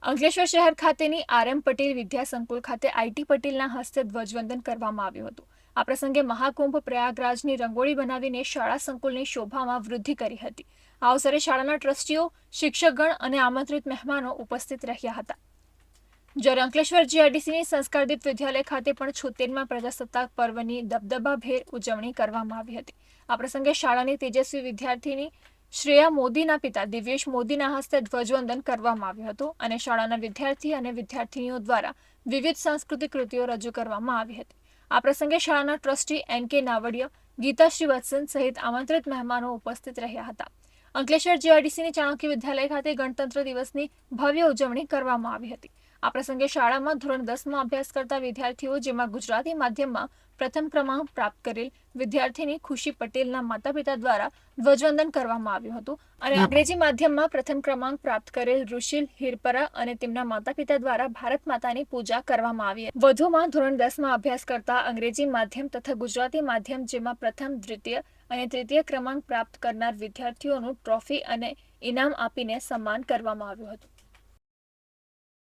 અંકલેશ્વર શહેર ખાતેની આર.એમ. પટેલ વિદ્યા સંકુલ ખાતે આઈ.ટી. પટેલના હસ્તે ધ્વજવંદન કરવામાં આવ્યું હતું. આ પ્રસંગે મહાકુંભ પ્રયાગરાજની રંગોળી બનાવીને શાળા સંકુલની શોભામાં વૃદ્ધિ કરી હતી. આ અવસરે શાળાના ટ્રસ્ટીઓ, શિક્ષકગણ અને આમંત્રિત મહેમાનો ઉપસ્થિત રહ્યા હતા. જ્યારે અંકલેશ્વર જીઆઈડીસીની સંસ્કારદીપ વિદ્યાલય ખાતે પણ 76મા પ્રજાસત્તાક પર્વની દબદબાભેર ઉજવણી કરવામાં આવી હતી. આ પ્રસંગે શાળાની તેજસ્વી વિદ્યાર્થીની શ્રેયા મોદીના પિતા દિવ્યેશ મોદીના હસ્તે ધ્વજવંદન કરવામાં આવ્યું હતું અને શાળાના વિદ્યાર્થી અને વિદ્યાર્થીનીઓ દ્વારા વિવિધ સાંસ્કૃતિક કૃતિઓ રજૂ કરવામાં આવી હતી. આ પ્રસંગે શાળાના ટ્રસ્ટી એન.કે. નાવડિયા, ગીતા શ્રીવત્સન સહિત આમંત્રિત મહેમાનો ઉપસ્થિત રહ્યા હતા. અંકલેશ્વર જીઆઈડીસીની ચાણક્ય વિદ્યાલય ખાતે ગણતંત્ર દિવસની ભવ્ય ઉજવણી કરવામાં આવી હતી. આ પ્રસંગે શાળામાં ધોરણ 10માં અભ્યાસ કરતા વિદ્યાર્થીઓ, જેમાં ગુજરાતી માધ્યમમાં પ્રથમ ક્રમાંક પ્રાપ્ત કરેલ વિદ્યાર્થીની ખુશી પટેલના માતા-પિતા દ્વારા ધ્વજવંદન કરવામાં આવ્યું હતું અને અંગ્રેજી માધ્યમમાં પ્રથમ ક્રમાંક પ્રાપ્ત કરેલ ઋષિલ હિરપરા અને તેમના માતા-પિતા દ્વારા ભારત માતાની પૂજા કરવામાં આવી હતી. વધુમાં ધોરણ 10માં અભ્યાસ કરતા અંગ્રેજી માધ્યમ તથા ગુજરાતી માધ્યમ, જેમાં પ્રથમ, દ્વિતીય અને તૃતીય ક્રમાંક પ્રાપ્ત કરનાર વિદ્યાર્થીઓનું ટ્રોફી અને ઇનામ આપીને સન્માન કરવામાં આવ્યું હતું.